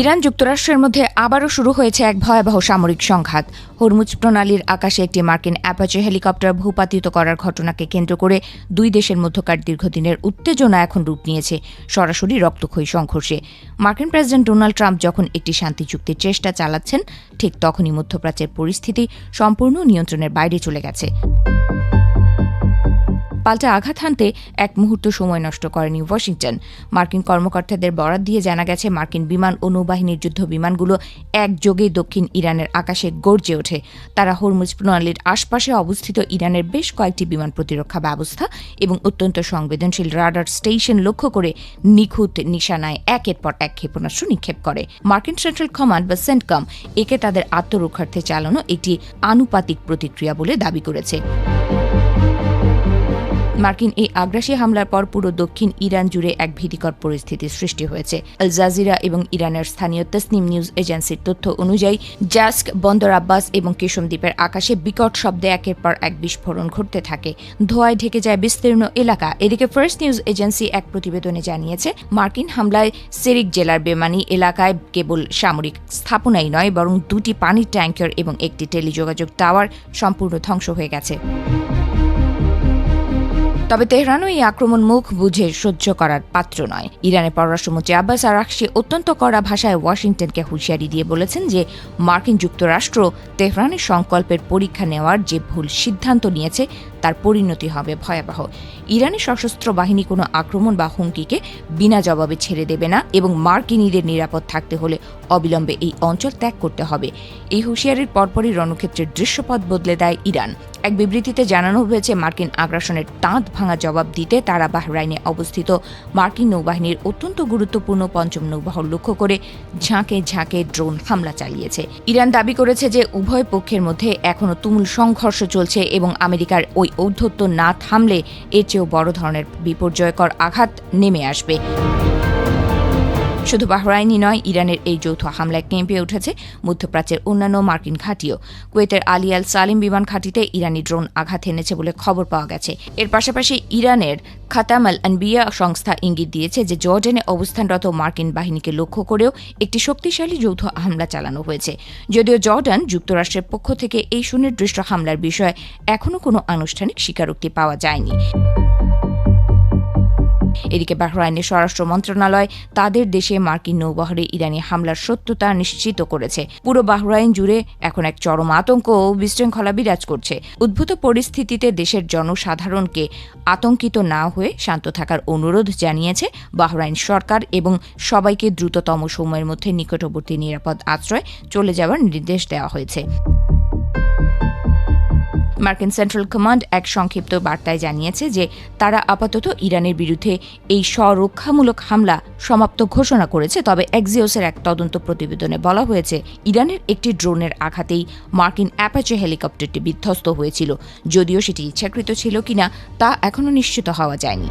Iran যুক্তরাষ্ট্রের মধ্যে আবারও শুরু হয়েছে এক ভয়াবহ সামরিক সংঘাত। হরমুজ প্রণালীর আকাশে একটি মার্কিন অ্যাপাচে হেলিকপ্টার ভূপাতিত করার ঘটনাকে কেন্দ্র করে দুই দেশের মধ্যকার দীর্ঘদিনের উত্তেজনা এখন রূপ নিয়েছে সরাসরি রক্তক্ষয়ী সংঘর্ষে। মার্কিন প্রেসিডেন্ট ডোনাল্ড ট্রাম্প যখন একটি শান্তি চুক্তির চেষ্টা চালাচ্ছেন, ঠিক তখনই মধ্যপ্রাচ্যের পরিস্থিতি সম্পূর্ণ নিয়ন্ত্রণের বাইরে চলে গেছে। পাল্টা আঘাত হানতে এক মুহূর্ত সময় নষ্ট করেনি ওয়াশিংটন। মার্কিন কর্মকর্তাদের বরাত দিয়ে জানা গেছে, মার্কিন বিমান ও নৌবাহিনীর যুদ্ধ বিমানগুলো একযোগে দক্ষিণ ইরানের আকাশে গর্জে ওঠে। তারা হরমুজ প্রণালীর আশপাশে অবস্থিত ইরানের বেশ কয়েকটি বিমান প্রতিরক্ষা ব্যবস্থা এবং অত্যন্ত সংবেদনশীল রাডার স্টেশন লক্ষ্য করে নিখুঁত নিশানায় একের পর এক ক্ষেপণাস্ত্র নিক্ষেপ করে। মার্কিন সেন্ট্রাল কমান্ড বা সেন্টকম একে তাদের আত্মরক্ষার্থে চালানো একটি আনুপাতিক প্রতিক্রিয়া বলে দাবি করেছে। মার্কিন এই আগ্রাসী হামলার পর পুরো দক্ষিণ ইরান জুড়ে এক ভীতিকর পরিস্থিতির সৃষ্টি হয়েছে। আল জাজিরা এবং ইরানের স্থানীয় তসনিম নিউজ এজেন্সির তথ্য অনুযায়ী জাস্ক, বন্দর আব্বাস এবং কেশম দ্বীপের আকাশে বিকট শব্দে একের পর এক বিস্ফোরণ ঘটতে থাকে। ধোঁয়ায় ঢেকে যায় বিস্তীর্ণ এলাকা। এদিকে ফার্স্ট নিউজ এজেন্সি এক প্রতিবেদনে জানিয়েছে, মার্কিন হামলায় সিরিক জেলার বেমানি এলাকায় কেবল সামরিক স্থাপনাই নয়, বরং দুটি পানির ট্যাঙ্কার এবং একটি টেলিযোগাযোগ টাওয়ার সম্পূর্ণ ধ্বংস হয়ে গেছে। তবে তেহরানও এই আক্রমণ মুখ বুঝে সহ্য করার পাত্র নয়। ইরানের পররাষ্ট্রমন্ত্রী আব্বাস আরাকচি অত্যন্ত কড়া ভাষায় ওয়াশিংটনকে হুঁশিয়ারি দিয়ে বলেছেন যে মার্কিন যুক্তরাষ্ট্র তেহরানের সংকল্পের পরীক্ষা নেওয়ার যে ভুল সিদ্ধান্ত নিয়েছে তার পরিণতি হবে ভয়াবহ। ইরানের সশস্ত্র বাহিনী কোনো আক্রমণ বা হুমকিকে বিনা জবাবে ছেড়ে দেবে না এবং মার্কিনীদের নিরাপদ থাকতে হলে অবিলম্বে এই অঞ্চল ত্যাগ করতে হবে। এই হুঁশিয়ারির পরপরই রণক্ষেত্রের দৃশ্যপট বদলে দেয় ইরান। এক বিবৃতিতে জানানো হয়েছে, মার্কিন আগ্রাসনের তাঁত ভাঙা জবাব দিতে তারা বাহরাইনে অবস্থিত মার্কিন নৌবাহিনীর অত্যন্ত গুরুত্বপূর্ণ পঞ্চম নৌবহর লক্ষ্য করে ঝাঁকে ঝাঁকে ড্রোন হামলা চালিয়েছে। ইরান দাবি করেছে যে উভয় পক্ষের মধ্যে এখনও তুমুল সংঘর্ষ চলছে এবং আমেরিকার ওই ঔদ্ধত্য না থামলে এর চেয়েও বড় ধরনের বিপর্যয়কর আঘাত নেমে আসবে। শুধু বাহরাইনই নয়, ইরানের এই যৌথ হামলায় কেঁপে উঠেছে মধ্যপ্রাচ্যের অন্যান্য মার্কিন ঘাঁটিও। কুয়েতের আলী আল সালিম বিমান ঘাঁটিতে ইরানি ড্রোন আঘাত এনেছে বলে খবর পাওয়া গেছে। এর পাশাপাশি ইরানের খাতাম আল আনবিয়া সংস্থা ইঙ্গিত দিয়েছে যে জর্ডানে অবস্থানরত মার্কিন বাহিনীকে লক্ষ্য করেও একটি শক্তিশালী যৌথ হামলা চালানো হয়েছে। যদিও জর্ডান যুক্তরাষ্ট্রের পক্ষ থেকে এই সুনির্দিষ্ট হামলার বিষয়ে এখনও কোনো আনুষ্ঠানিক স্বীকারোক্তি পাওয়া যায়নি। এদিকে বাহরাইনের স্বরাষ্ট্র মন্ত্রণালয় তাদের দেশে মার্কিন নৌবহরে ইরানি হামলার সত্যতা নিশ্চিত করেছে। পুরো বাহরাইন জুড়ে এখন এক চরম আতঙ্ক ও বিশৃঙ্খলা বিরাজ করছে। উদ্ভূত পরিস্থিতিতে দেশের জনসাধারণকে আতঙ্কিত না হয়ে শান্ত থাকার অনুরোধ জানিয়েছে বাহরাইন সরকার এবং সবাইকে দ্রুততম সময়ের মধ্যে নিকটবর্তী নিরাপদ আশ্রয় চলে যাওয়ার নির্দেশ দেওয়া হয়েছে। মার্কিন সেন্ট্রাল কমান্ড এক সংক্ষিপ্ত বার্তায় জানিয়েছে যে তারা আপাতত ইরানের বিরুদ্ধে এই স্বরক্ষামূলক হামলা সমাপ্ত ঘোষণা করেছে। তবে এক্সিওসের এক তদন্ত প্রতিবেদনে বলা হয়েছে, ইরানের একটি ড্রোনের আঘাতেই মার্কিন অ্যাপাচে হেলিকপ্টারটি বিধ্বস্ত হয়েছিল। যদিও সেটি ইচ্ছাকৃত ছিল কিনা তা এখনও নিশ্চিত হওয়া যায়নি।